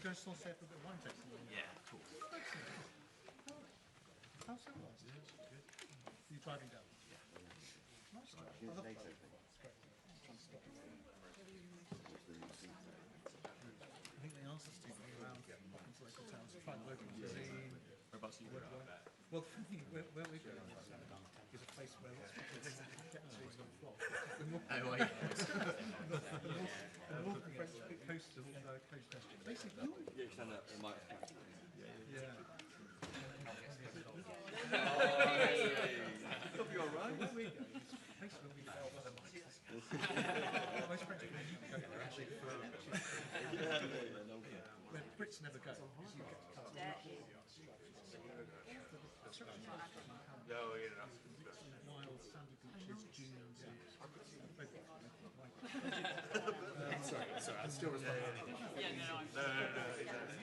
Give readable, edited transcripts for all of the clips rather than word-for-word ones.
going to stay for a bit of wine tasting? Yeah, of course. How civilised? Are you driving down? Nice. I love that. I think they asked us to go around into local towns to try local cuisine. Whereabouts are you going? Well, the thing where we're going is a place where lots of people get to on the floor. Oh, right. The northern French coast of Coast Est. Basically, Yeah, stand up. It might. yeah. Hope you're alright. Where we go is a place where we go. Most French people go there actually for where Brits never go. Because you get to come to wild sandy beaches, dunes. Sorry, I'm still responding.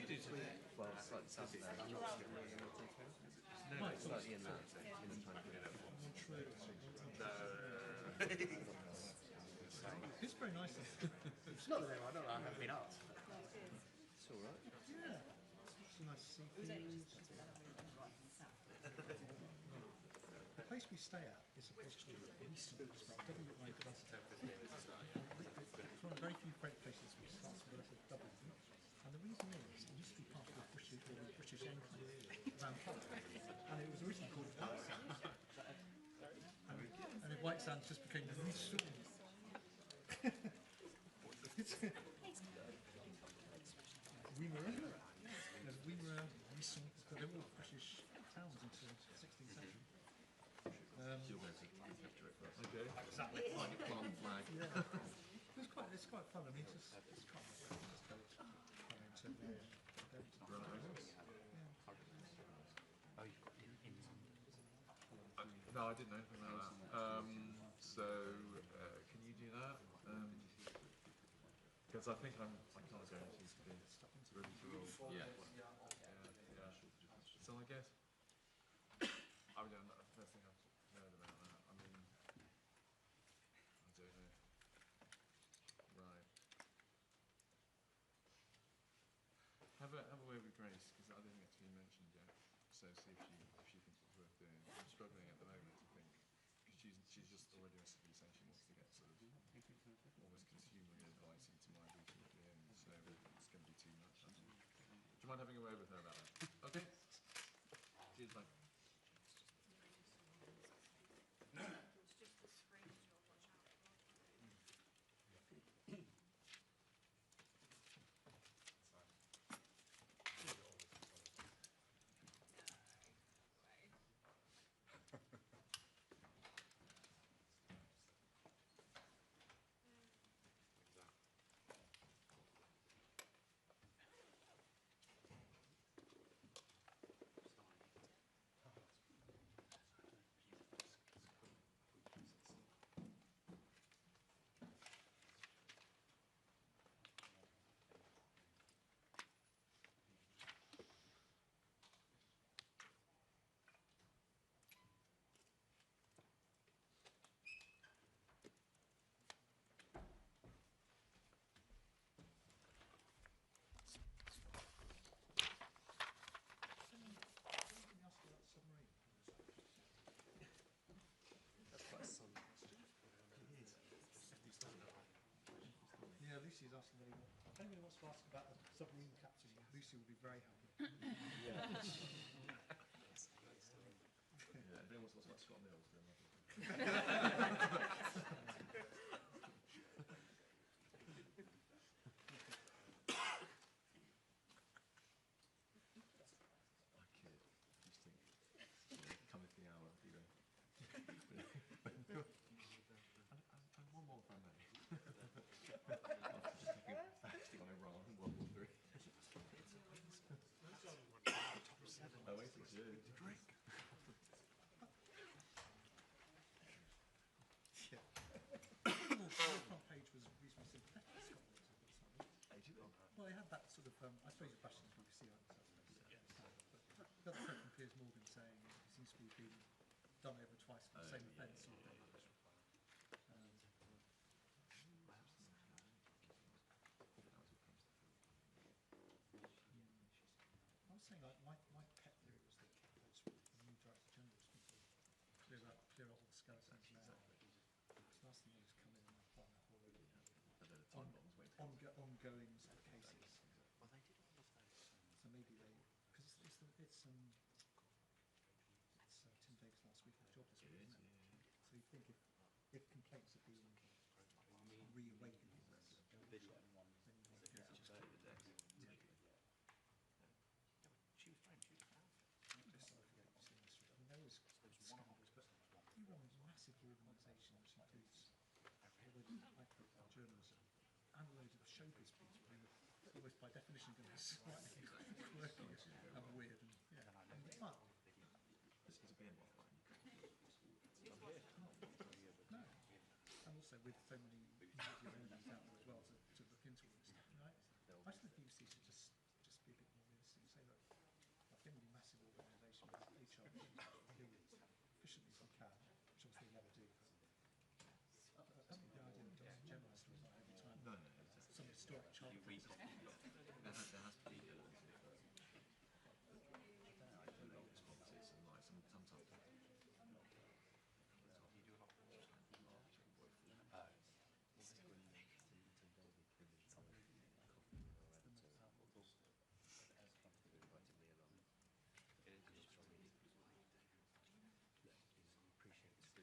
You do too. Well, slightly south of there. Right, Slightly in that. it's very nice. It's not the name, I don't know, I haven't been asked. It's alright. Yeah. It's a nice seafood. The place we stay at is a place called Easton. It's one of the very few French places which starts with the letter W. And the reason is, it used to be part of the British Empire around Hull. And it was originally called White Sands. And then White Sands just became the Easton. Wimereux, Easton, but they were all British towns until the 16th century. You're going to capture it first. Okay. Exactly. Like a plant flag. Yeah. It's quite fun. I mean, it's quite nice. Just go into Oh, you've got it in No, I didn't know anything about that. Can you do that? Because I think I can't guarantee to be ready to roll. Yeah. So I guess I mean, the first thing I've heard about that. I mean, I don't know. Right. Have a word with Grace, because I don't think it's been mentioned yet. So see if she thinks it's worth doing. I'm struggling at the moment to think, because she's just already messaged me saying she wants to get sort of almost consumer advice into my boutique at the end, so it's going to be too much, I think. Do you mind having a word with her about that? Okay. Cheers, bye. Yeah, Lucy's asking me. If anybody wants to ask about the submarine captain, Lucy will be very happy. Yeah, if anyone wants to talk about Scott Mills, then my kid used to think, come into the hour, you know. And one more if I may. After just looking fasting on Iran and World War III. Oh, 82. Drink. Yeah. The front page was reasonably sympathetic to Scotland. Well, they had that sort of, I suppose the question is BBC but the other quote from Piers Morgan saying it seems to be being done over twice for the same offence. skeletons now. It's nice thing is come in and find a whole load of And then a time bomb's waiting. ongoing sort of cases. Well, they did all of those. So maybe they, because it's Tim Davis last week in the job this week, isn't it? So you think if complaints are being reawakened, Video. then you might get Just keep the desk. Yeah. She was fine. She was fine. Just so I forget what's in this. I mean, there was scandals, but you run a massive organisation which includes like journalism and loads of showbiz people who are always by definition going to be slightly quirky and weird. And, yeah. But It's a beer bottle, right? no, and also with so many media owners out there as well to look into all this stuff. You know, I just think the BBC should just be a bit more realistic and say, look, I've given you a massive organisation with HR teams to deal with efficiently as we can, which obviously they never do. I don't think the idea of just journalists was like every time No, exactly. some historic child There has to be responses and like sometimes Appreciate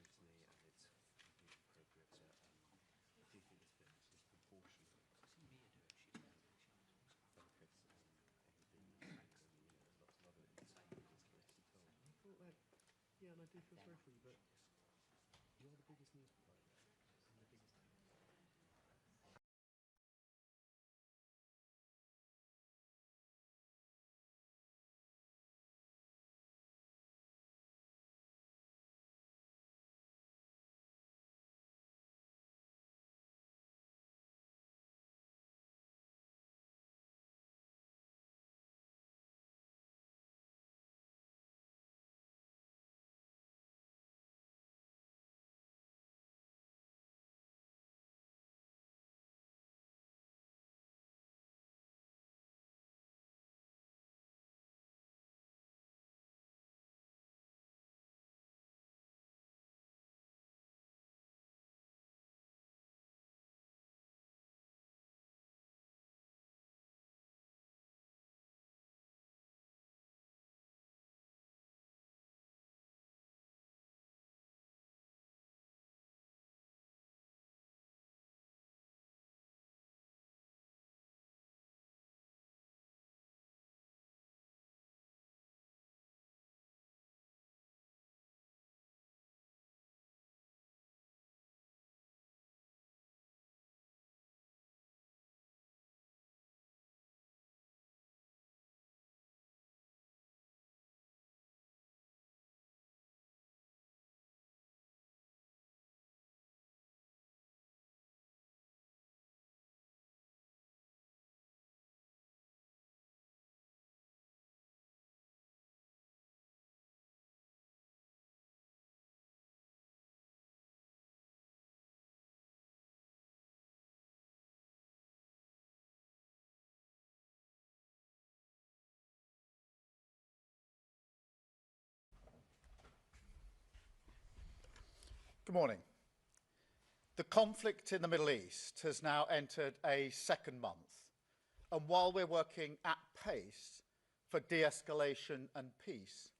the scrutiny and it's completely appropriate, but I do think this film is disproportionate. I've seen Mia do it. She focus on everything, lots of other insane conspiracy told. And I thought like, yeah, and I do feel sorry for you, but you're the biggest news provider and the biggest. Good morning. The conflict in the Middle East has now entered a second month, and while we're working at pace for de-escalation and peace,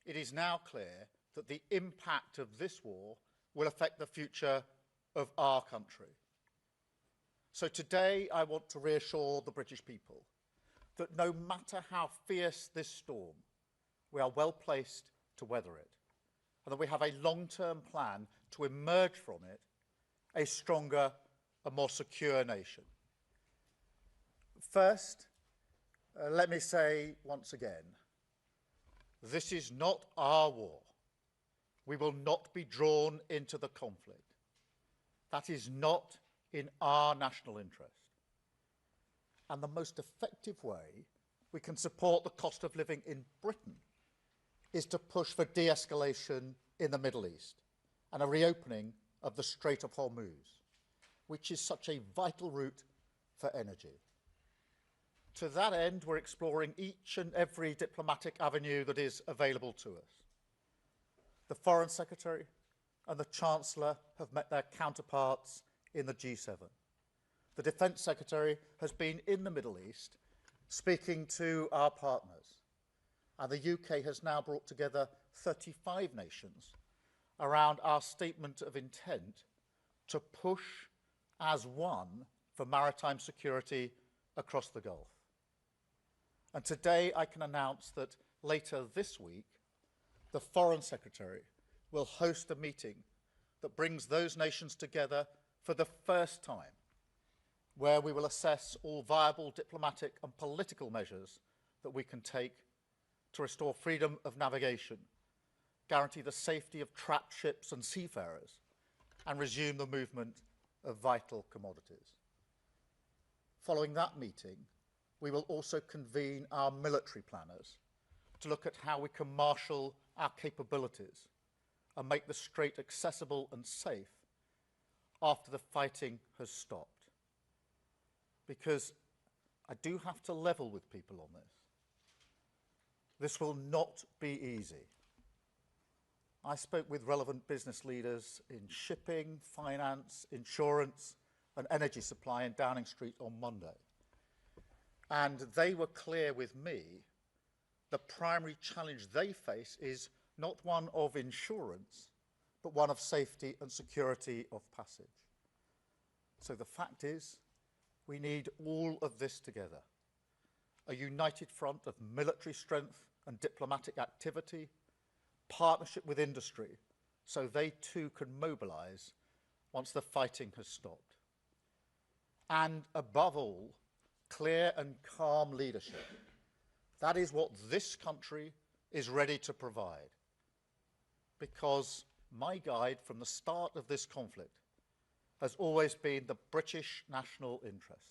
it is now clear that the impact of this war will affect the future of our country. So today I want to reassure the British people that no matter how fierce this storm, we are well placed to weather it, and that we have a long-term plan to emerge from it a stronger and more secure nation. First, let me say once again, this is not our war. We will not be drawn into the conflict. That is not in our national interest. And the most effective way we can support the cost of living in Britain is to push for de-escalation in the Middle East and a reopening of the Strait of Hormuz, which is such a vital route for energy. To that end, we're exploring each and every diplomatic avenue that is available to us. The Foreign Secretary and the Chancellor have met their counterparts in the G7. The Defence Secretary has been in the Middle East speaking to our partners, and the UK has now brought together 35 nations around our statement of intent to push as one for maritime security across the Gulf. And today I can announce that later this week, the Foreign Secretary will host a meeting that brings those nations together for the first time, where we will assess all viable diplomatic and political measures that we can take to restore freedom of navigation, guarantee the safety of trapped ships and seafarers, and resume the movement of vital commodities. Following that meeting, we will also convene our military planners to look at how we can marshal our capabilities and make the Strait accessible and safe after the fighting has stopped. Because I do have to level with people on this. This will not be easy. I spoke with relevant business leaders in shipping, finance, insurance, and energy supply in Downing Street on Monday. And they were clear with me the primary challenge they face is not one of insurance, but one of safety and security of passage. So the fact is, we need all of this together. A united front of military strength and diplomatic activity, partnership with industry, so they too can mobilise once the fighting has stopped. And above all, clear and calm leadership. That is what this country is ready to provide. Because my guide from the start of this conflict has always been the British national interest.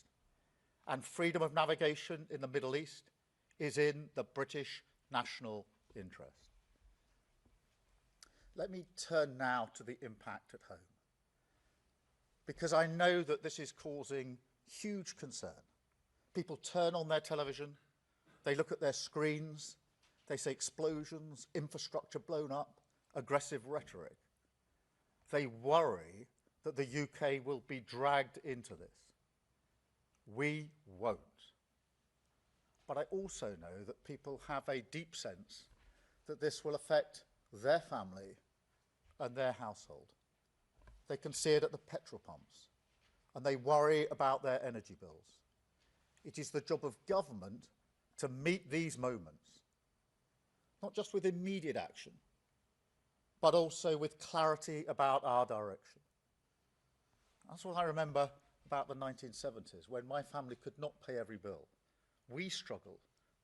And freedom of navigation in the Middle East is in the British national interest. Let me turn now to the impact at home, because I know that this is causing huge concern. People turn on their television, they look at their screens, they say explosions, infrastructure blown up, aggressive rhetoric. They worry that the UK will be dragged into this. We won't. But I also know that people have a deep sense that this will affect their family and their household. They can see it at the petrol pumps, and they worry about their energy bills. It is the job of government to meet these moments, not just with immediate action, but also with clarity about our direction. That's what I remember about the 1970s, when my family could not pay every bill. We struggled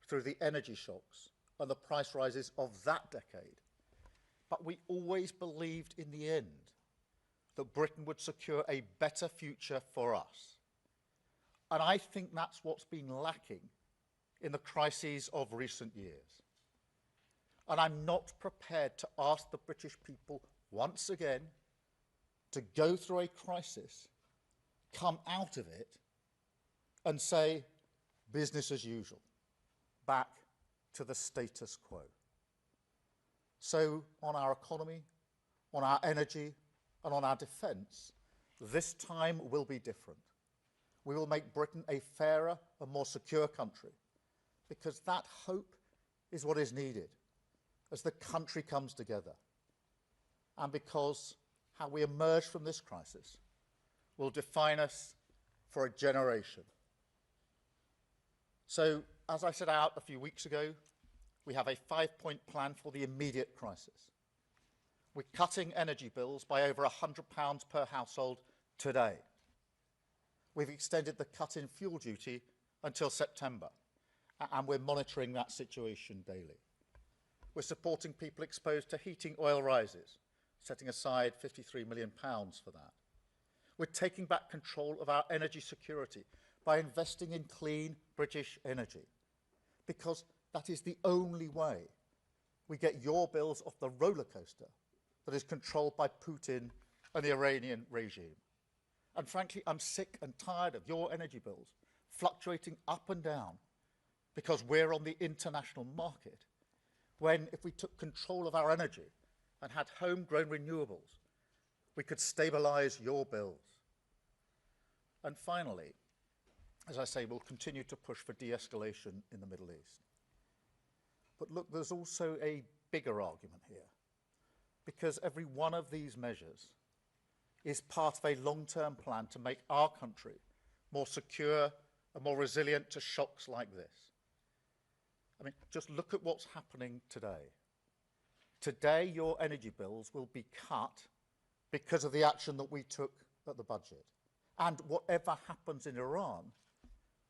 through the energy shocks and the price rises of that decade. But we always believed in the end that Britain would secure a better future for us. And I think that's what's been lacking in the crises of recent years. And I'm not prepared to ask the British people once again to go through a crisis, come out of it, and say, business as usual, back to the status quo. So on our economy, on our energy, and on our defence, this time will be different. We will make Britain a fairer and more secure country, because that hope is what is needed as the country comes together, and because how we emerge from this crisis will define us for a generation. So, as I set out a few weeks ago, we have a 5-point plan for the immediate crisis. We're cutting energy bills by over £100 per household today. We've extended the cut in fuel duty until September, and we're monitoring that situation daily. We're supporting people exposed to heating oil rises, setting aside £53 million for that. We're taking back control of our energy security by investing in clean British energy, because that is the only way we get your bills off the roller coaster that is controlled by Putin and the Iranian regime. And frankly, I'm sick and tired of your energy bills fluctuating up and down because we're on the international market, when if we took control of our energy and had homegrown renewables, We could stabilise your bills. And finally, as I say, we'll continue to push for de-escalation in the Middle East. But look, there's also a bigger argument here, because every one of these measures is part of a long-term plan to make our country more secure and more resilient to shocks like this. I mean, just look at what's happening today. Today, your energy bills will be cut because of the action that we took at the budget. And whatever happens in Iran,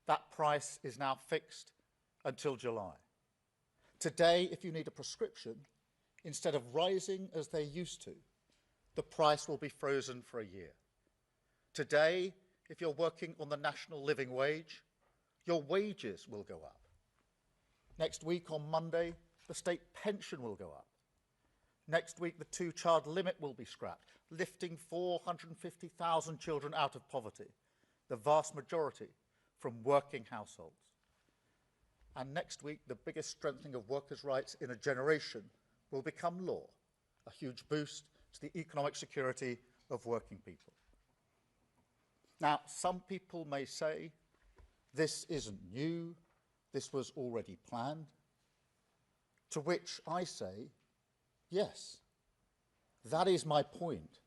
that price is now fixed until July. Today, if you need a prescription, instead of rising as they used to, the price will be frozen for a year. Today, if you're working on the national living wage, your wages will go up. Next week, on Monday, the state pension will go up. Next week, the two-child limit will be scrapped, lifting 450,000 children out of poverty, the vast majority from working households. And next week, the biggest strengthening of workers' rights in a generation will become law, a huge boost to the economic security of working people. Now, some people may say, this isn't new, this was already planned. To which I say, yes, that is my point.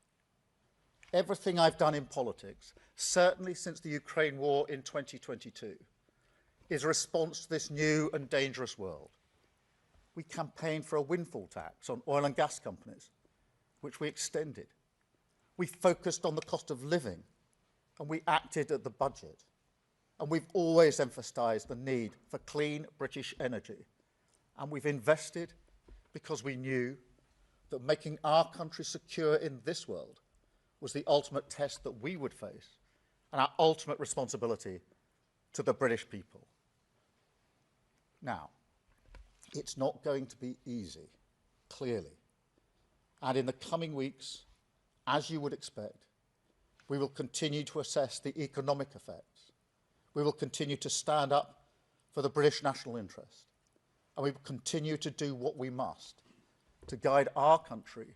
Everything I've done in politics, certainly since the Ukraine war in 2022, is a response to this new and dangerous world. We campaigned for a windfall tax on oil and gas companies, which we extended. We focused on the cost of living, and we acted at the budget. And we've always emphasised the need for clean British energy. And we've invested because we knew that making our country secure in this world was the ultimate test that we would face and our ultimate responsibility to the British people. Now, it's not going to be easy, clearly. And in the coming weeks, as you would expect, we will continue to assess the economic effects. We will continue to stand up for the British national interest. And we will continue to do what we must to guide our country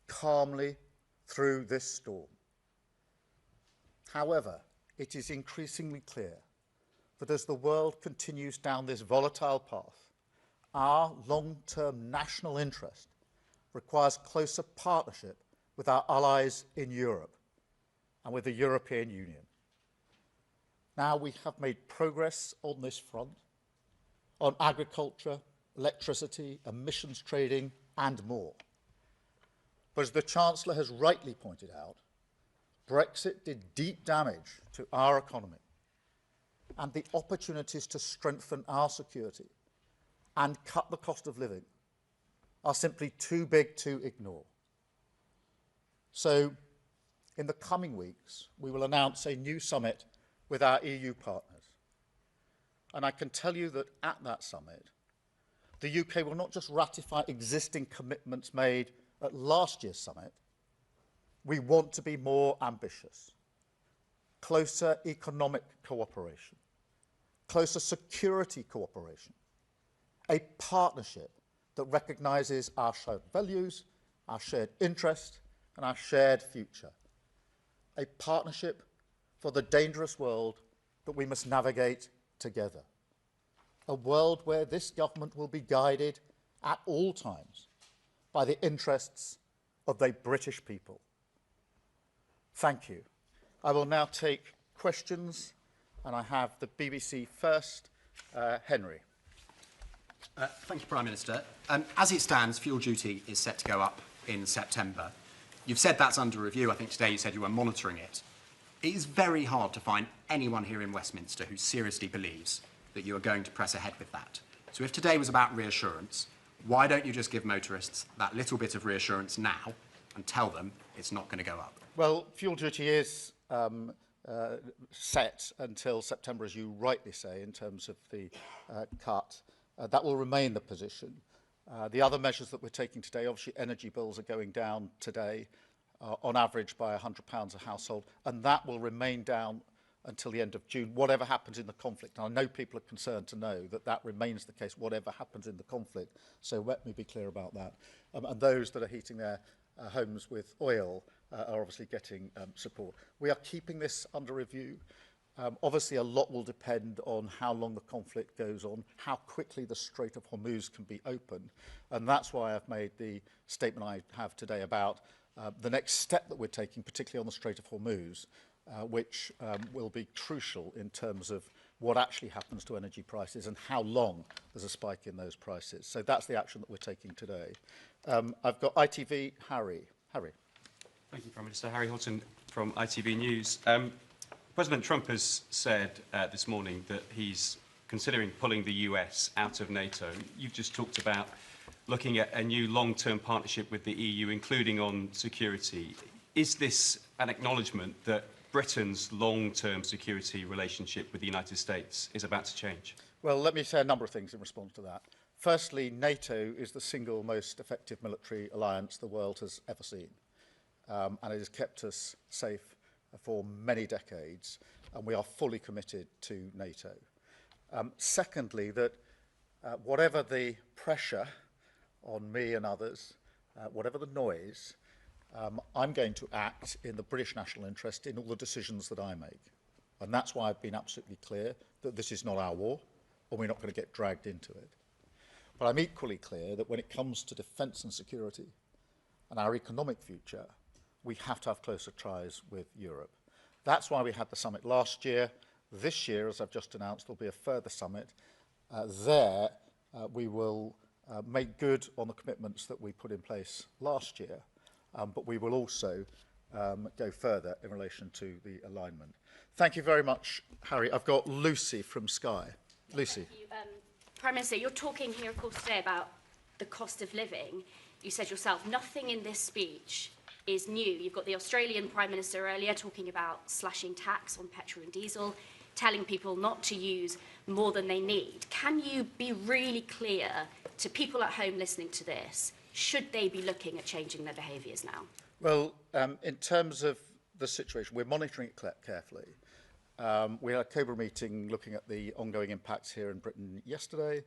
calmly through this storm. However, it is increasingly clear that as the world continues down this volatile path, our long-term national interest requires closer partnership with our allies in Europe and with the European Union. Now we have made progress on this front, on agriculture, electricity, emissions trading, and more. But as the Chancellor has rightly pointed out, Brexit did deep damage to our economy, and the opportunities to strengthen our security and cut the cost of living are simply too big to ignore. So, in the coming weeks, we will announce a new summit with our EU partners. And I can tell you that at that summit, the UK will not just ratify existing commitments made at last year's summit. We want to be more ambitious. Closer economic cooperation, closer security cooperation, a partnership that recognises our shared values, our shared interest, and our shared future. A partnership for the dangerous world that we must navigate together. A world where this government will be guided at all times by the interests of the British people. Thank you. I will now take questions, and I have the BBC first, Henry. Thank you, Prime Minister. As it stands, fuel duty is set to go up in September. You've said that's under review. I think today you said you were monitoring it. It is very hard to find anyone here in Westminster who seriously believes that you are going to press ahead with that. So if today was about reassurance, why don't you just give motorists that little bit of reassurance now and tell them it's not going to go up? Well, fuel duty is set until September, as you rightly say, in terms of the cut. That will remain the position. The other measures that we're taking today, obviously energy bills are going down today, on average by £100 a household, and that will remain down until the end of June, whatever happens in the conflict. And I know people are concerned to know that that remains the case, whatever happens in the conflict. So let me be clear about that. And those that are heating their homes with oil are obviously getting support. We are keeping this under review. Obviously, a lot will depend on how long the conflict goes on, how quickly the Strait of Hormuz can be opened. And that's why I've made the statement I have today about the next step that we're taking, particularly on the Strait of Hormuz, which will be crucial in terms of what actually happens to energy prices and how long there's a spike in those prices. So that's the action that we're taking today. I've got ITV, Harry. Harry. Thank you, Prime Minister. Harry Houghton from ITV News. President Trump has said this morning that he's considering pulling the US out of NATO. You've just talked about looking at a new long-term partnership with the EU, including on security. Is this an acknowledgement that Britain's long-term security relationship with the United States is about to change? Well, let me say a number of things in response to that. Firstly, NATO is the single most effective military alliance the world has ever seen. And it has kept us safe for many decades, and we are fully committed to NATO. Secondly, that whatever the pressure on me and others, whatever the noise, I'm going to act in the British national interest in all the decisions that I make. And that's why I've been absolutely clear that this is not our war, and we're not going to get dragged into it. But I'm equally clear that when it comes to defence and security and our economic future, we have to have closer ties with Europe. That's why we had the summit last year. This year, as I've just announced, there'll be a further summit. We will make good on the commitments that we put in place last year, but we will also go further in relation to the alignment. Thank you very much, Harry. I've got Lucy from Sky. Lucy. Thank you. Prime Minister, you're talking here, of course, today about the cost of living. You said yourself, nothing in this speech is new. You've got the Australian Prime Minister earlier talking about slashing tax on petrol and diesel, telling people not to use more than they need. Can you be really clear to people at home listening to this, should they be looking at changing their behaviours now? Well, in terms of the situation, we're monitoring it carefully. We had a COBRA meeting looking at the ongoing impacts here in Britain yesterday.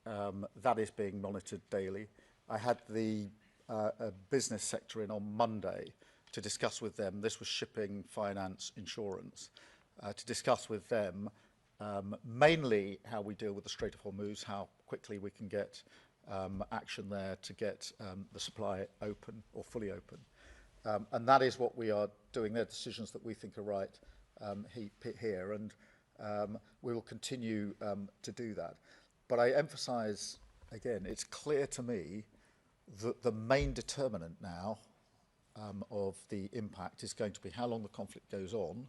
That is being monitored daily. I had the business sector in on Monday to discuss with them, this was shipping, finance, insurance, to discuss with them mainly how we deal with the Strait of Hormuz, how quickly we can get action there to get the supply open or fully open. And that is what we are doing. They're decisions that we think are right here, and we will continue to do that. But I emphasise, again, it's clear to me that the main determinant now of the impact is going to be how long the conflict goes on,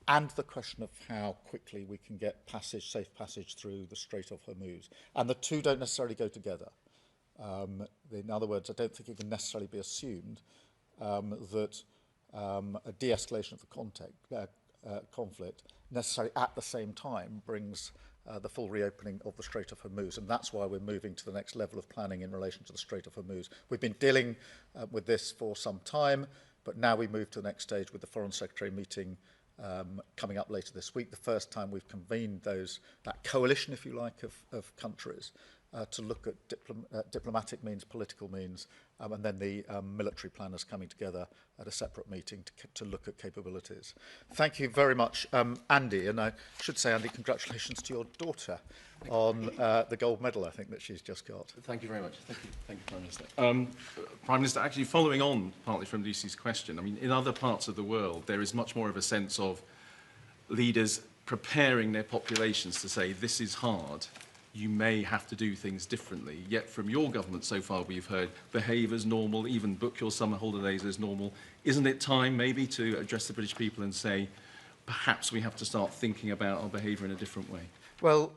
and the question of how quickly we can get safe passage through the Strait of Hormuz. And the two don't necessarily go together. In other words, I don't think it can necessarily be assumed that a de-escalation of the conflict necessarily at the same time brings the full reopening of the Strait of Hormuz, and that's why we're moving to the next level of planning in relation to the Strait of Hormuz. We've been dealing with this for some time, but now we move to the next stage with the Foreign Secretary meeting coming up later this week, the first time we've convened that coalition, if you like, of countries to look at diplomatic means, political means, and then the military planners coming together at a separate meeting to look at capabilities. Thank you very much, Andy. And I should say, Andy, congratulations to your daughter on the gold medal, I think, that she's just got. Thank you very much. Thank you, Prime Minister. Prime Minister, actually following on partly from Lucy's question, I mean, in other parts of the world, there is much more of a sense of leaders preparing their populations to say, this is hard, you may have to do things differently. Yet from your government so far, we've heard behave as normal, even book your summer holidays as normal. Isn't it time maybe to address the British people and say, perhaps we have to start thinking about our behaviour in a different way? Well,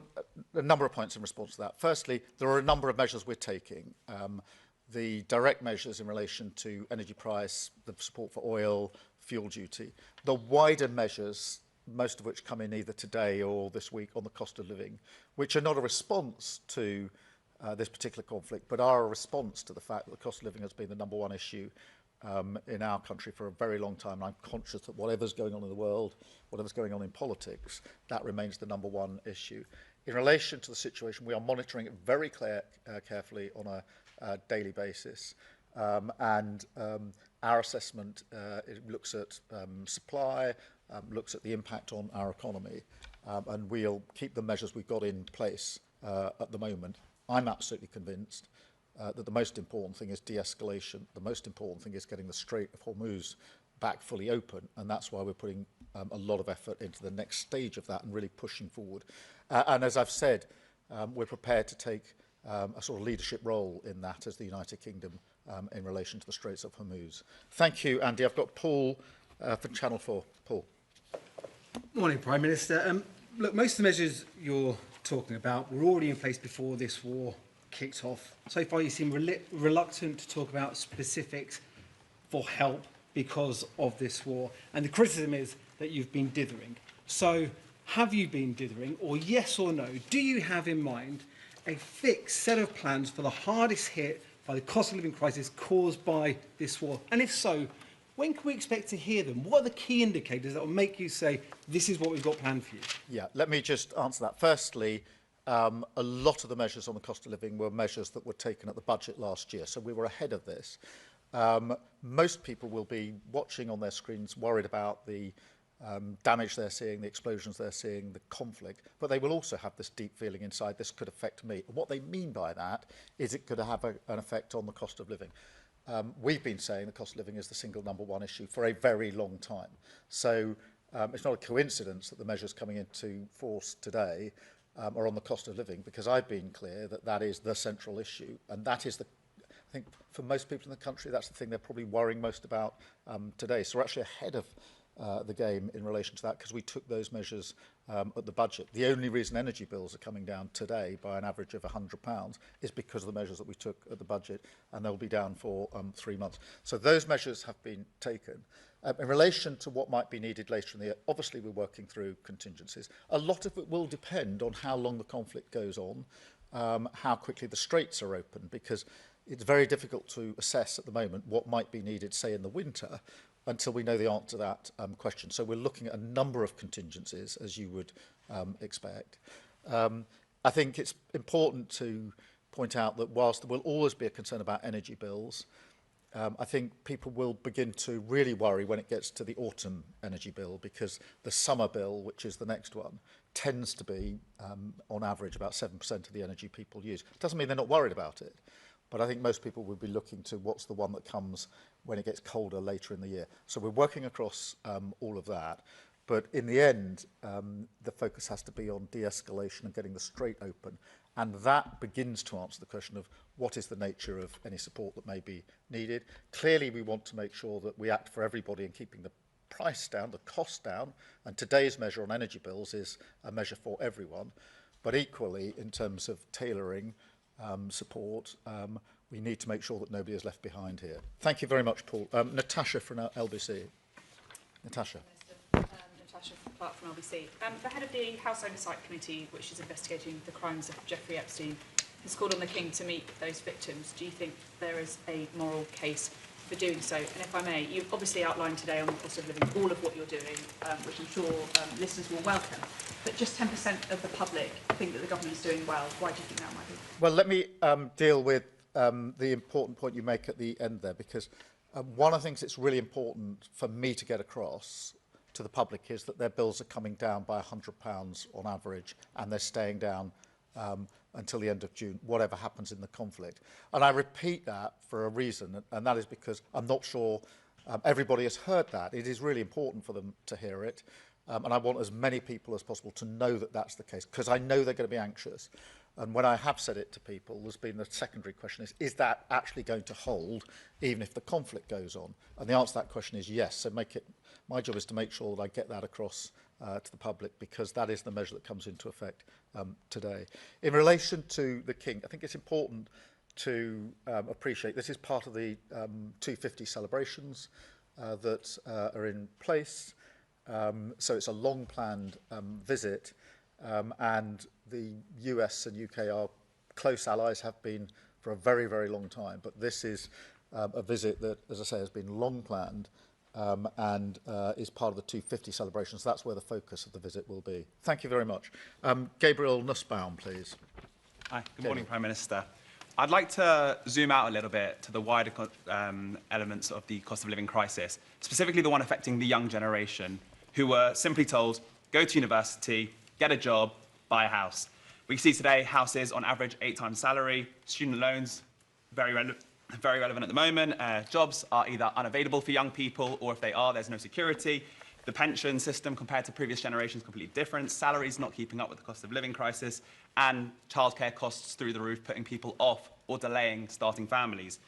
a number of points in response to that. Firstly, there are a number of measures we're taking. The direct measures in relation to energy price, the support for oil, fuel duty. The wider measures, most of which come in either today or this week on the cost of living, which are not a response to this particular conflict, but are a response to the fact that the cost of living has been the number one issue in our country for a very long time. And I'm conscious that whatever's going on in the world, whatever's going on in politics, that remains the number one issue. In relation to the situation, we are monitoring it very carefully on a daily basis. Our assessment it looks at supply, looks at the impact on our economy, and we'll keep the measures we've got in place at the moment. I'm absolutely convinced that the most important thing is de-escalation. The most important thing is getting the Strait of Hormuz back fully open, and that's why we're putting a lot of effort into the next stage of that and really pushing forward. And as I've said, we're prepared to take a sort of leadership role in that as the United Kingdom in relation to the Straits of Hormuz. Thank you, Andy. I've got Paul for Channel 4. Paul. Morning, Prime Minister. Look, most of the measures you're talking about were already in place before this war kicked off. So far, you seem reluctant to talk about specifics for help because of this war. And the criticism is that you've been dithering. So have you been dithering, or yes or no, do you have in mind a fixed set of plans for the hardest hit by the cost of living crisis caused by this war? And if so, when can we expect to hear them? What are the key indicators that will make you say, this is what we've got planned for you? Yeah, let me just answer that. Firstly, a lot of the measures on the cost of living were measures that were taken at the budget last year, so we were ahead of this. Most people will be watching on their screens, worried about the damage they're seeing, the explosions they're seeing, the conflict, but they will also have this deep feeling inside, this could affect me. And what they mean by that is it could have an effect on the cost of living. We've been saying the cost of living is the single #1 issue for a very long time. So it's not a coincidence that the measures coming into force today are on the cost of living, because I've been clear that that is the central issue, and that is I think for most people in the country, that's the thing they're probably worrying most about today. So we're actually ahead of the game in relation to that, because we took those measures at the budget. The only reason energy bills are coming down today by an average of £100 is because of the measures that we took at the budget, and they'll be down for 3 months. So those measures have been taken. In relation to what might be needed later in the year, obviously we're working through contingencies. A lot of it will depend on how long the conflict goes on, how quickly the straits are open, because it's very difficult to assess at the moment what might be needed, say, in the winter, until we know the answer to that question. So we're looking at a number of contingencies, as you would expect. I think it's important to point out that whilst there will always be a concern about energy bills, I think people will begin to really worry when it gets to the autumn energy bill, because the summer bill, which is the next one, tends to be, on average, about 7% of the energy people use. It doesn't mean they're not worried about it, but I think most people will be looking to what's the one that comes when it gets colder later in the year. So we're working across all of that. But in the end, the focus has to be on de-escalation and getting the strait open. And that begins to answer the question of what is the nature of any support that may be needed. Clearly, we want to make sure that we act for everybody in keeping the price down, the cost down. And today's measure on energy bills is a measure for everyone. But equally, in terms of tailoring support, we need to make sure that nobody is left behind here. Thank you very much, Paul. Natasha from LBC. Natasha. Natasha Clark from LBC. The head of the House Oversight Committee, which is investigating the crimes of Jeffrey Epstein, has called on the King to meet those victims. Do you think there is a moral case for doing so? And if I may, you've obviously outlined today on the cost of living all of what you're doing, which I'm sure listeners will welcome. But just 10% of the public think that the government is doing well. Why do you think that might be? Well, let me deal with the important point you make at the end there, because one of the things that's really important for me to get across to the public is that their bills are coming down by £100 on average, and they're staying down until the end of June, whatever happens in the conflict. And I repeat that for a reason, and that is because I'm not sure everybody has heard that. It is really important for them to hear it, and I want as many people as possible to know that that's the case, because I know they're going to be anxious. And when I have said it to people, there's been the secondary question is that actually going to hold even if the conflict goes on? And the answer to that question is yes. So my job is to make sure that I get that across to the public, because that is the measure that comes into effect today. In relation to the King, I think it's important to appreciate this is part of the 250 celebrations that are in place. So it's a long-planned visit, and the US and UK are close allies, have been for a very, very long time. But this is a visit that, as I say, has been long-planned and is part of the 250 celebrations. That's where the focus of the visit will be. Thank you very much. Gabriel Nussbaum, please. Hi, good morning, Prime Minister. I'd like to zoom out a little bit to the wider elements of the cost of living crisis, specifically the one affecting the young generation, who were simply told, go to university, get a job, buy a house. We see today houses on average 8 times salary, student loans, very relevant at the moment. Jobs are either unavailable for young people, or if they are, there's no security. The pension system compared to previous generations is completely different. Salaries not keeping up with the cost of living crisis, and childcare costs through the roof, putting people off or delaying starting families.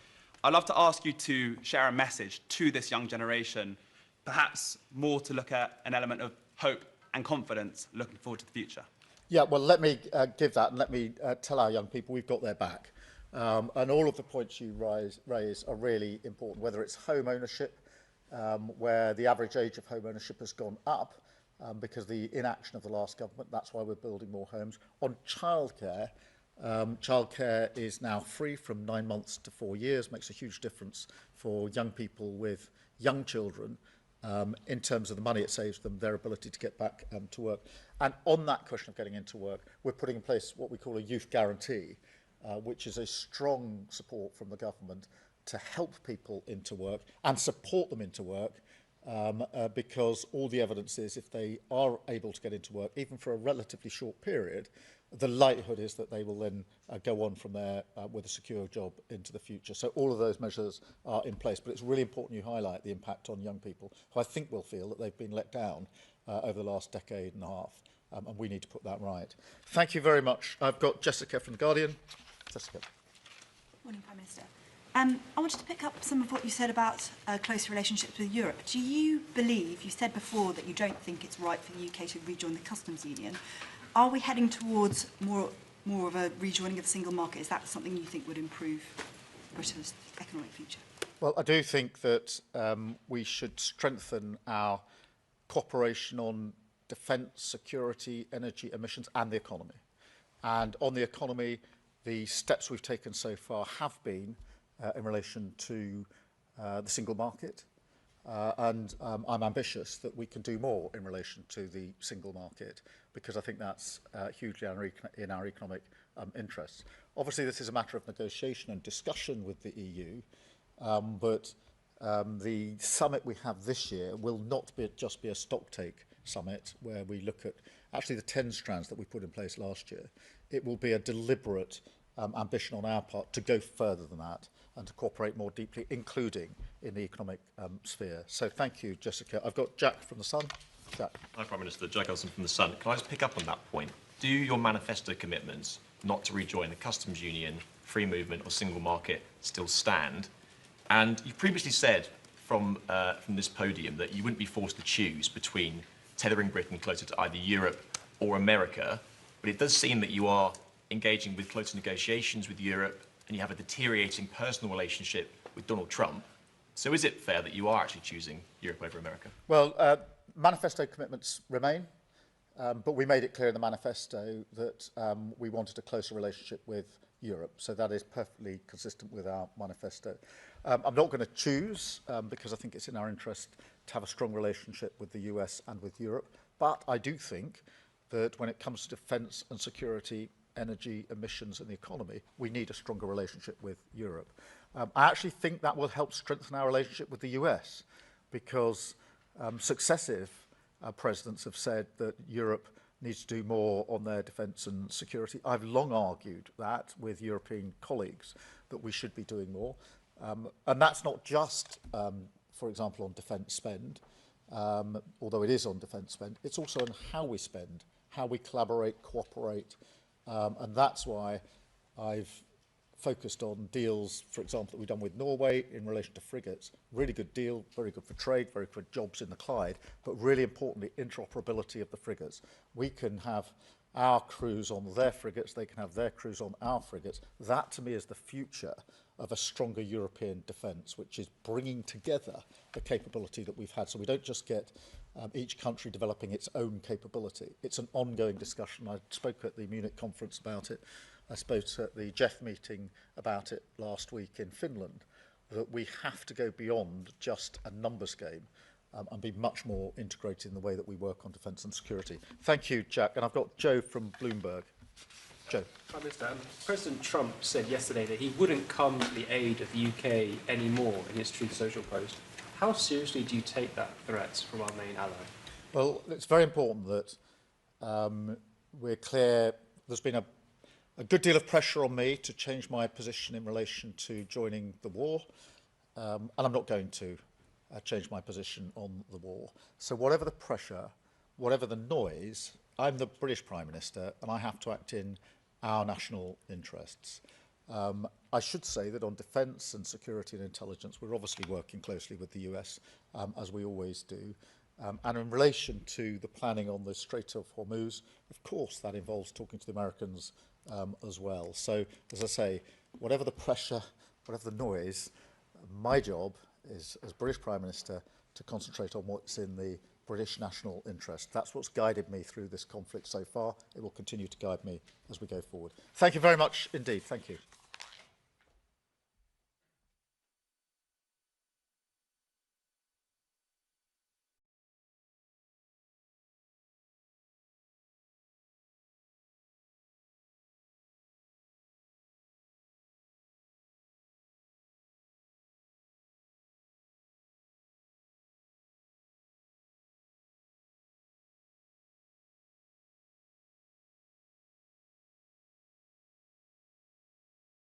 I'd love to ask you to share a message to this young generation, perhaps more to look at an element of hope and confidence looking forward to the future. Yeah, well, let me give that, and let me tell our young people we've got their back. And all of the points you raise are really important, whether it's home ownership, where the average age of home ownership has gone up because of the inaction of the last government. That's why we're building more homes. On childcare, childcare is now free from 9 months to 4 years, makes a huge difference for young people with young children in terms of the money it saves them, their ability to get back to work. And on that question of getting into work, we're putting in place what we call a youth guarantee, which is a strong support from the government to help people into work and support them into work, because all the evidence is if they are able to get into work, even for a relatively short period, the likelihood is that they will then go on from there with a secure job into the future. So all of those measures are in place, but it's really important you highlight the impact on young people, who I think will feel that they've been let down over the last decade and a half, and we need to put that right. Thank you very much. I've got Jessica from The Guardian. Jessica. Morning, Prime Minister. I wanted to pick up some of what you said about close relationships with Europe. Do you believe, you said before that you don't think it's right for the UK to rejoin the customs union. Are we heading towards more of a rejoining of the single market? Is that something you think would improve Britain's economic future? Well, I do think that we should strengthen our cooperation on defence, security, energy, emissions and the economy. And on the economy, the steps we've taken so far have been in relation to the single market. And I'm ambitious that we can do more in relation to the single market, because I think that's hugely in our economic interests. Obviously, this is a matter of negotiation and discussion with the EU, but the summit we have this year will not just be a stocktake summit where we look at actually the 10 strands that we put in place last year. It will be a deliberate ambition on our part to go further than that and to cooperate more deeply, including in the economic sphere. So thank you, Jessica. I've got Jack from The Sun. Jack. Hi, Prime Minister. Jack Elson from The Sun. Can I just pick up on that point? Do your manifesto commitments not to rejoin the customs union, free movement or single market still stand? And you've previously said from this podium that you wouldn't be forced to choose between tethering Britain closer to either Europe or America, but it does seem that you are engaging with closer negotiations with Europe and you have a deteriorating personal relationship with Donald Trump. So is it fair that you are actually choosing Europe over America? Well, manifesto commitments remain, but we made it clear in the manifesto that we wanted a closer relationship with Europe. So that is perfectly consistent with our manifesto. I'm not going to choose, because I think it's in our interest to have a strong relationship with the US and with Europe. But I do think that when it comes to defence and security, energy, emissions and the economy, we need a stronger relationship with Europe. I actually think that will help strengthen our relationship with the US, because successive presidents have said that Europe needs to do more on their defence and security. I've long argued that with European colleagues, that we should be doing more. And that's not just, for example, on defence spend, although it is on defence spend, it's also on how we spend, how we collaborate, cooperate, and that's why I've focused on deals, for example, that we've done with Norway in relation to frigates. Really good deal, very good for trade, very good for jobs in the Clyde, but really importantly, interoperability of the frigates. We can have our crews on their frigates, they can have their crews on our frigates. That, to me, is the future of a stronger European defence, which is bringing together the capability that we've had. So we don't just get each country developing its own capability. It's an ongoing discussion. I spoke at the Munich conference about it. I spoke at the Jeff meeting about it last week in Finland, that we have to go beyond just a numbers game and be much more integrated in the way that we work on defence and security. Thank you, Jack. And I've got Joe from Bloomberg. Joe. Prime Minister, President Trump said yesterday that he wouldn't come to the aid of the UK anymore in his Truth Social post. How seriously do you take that threat from our main ally? Well, it's very important that we're clear. There's been a good deal of pressure on me to change my position in relation to joining the war, and I'm not going to change my position on the war. So whatever the pressure, whatever the noise, I'm the British Prime Minister and I have to act in our national interests. I should say that on defence and security and intelligence, we're obviously working closely with the US, as we always do. And in relation to the planning on the Strait of Hormuz, of course, that involves talking to the Americans as well. So, as I say, whatever the pressure, whatever the noise, my job is, as British Prime Minister, to concentrate on what's in the British national interest. That's what's guided me through this conflict so far. It will continue to guide me as we go forward. Thank you very much indeed. Thank you.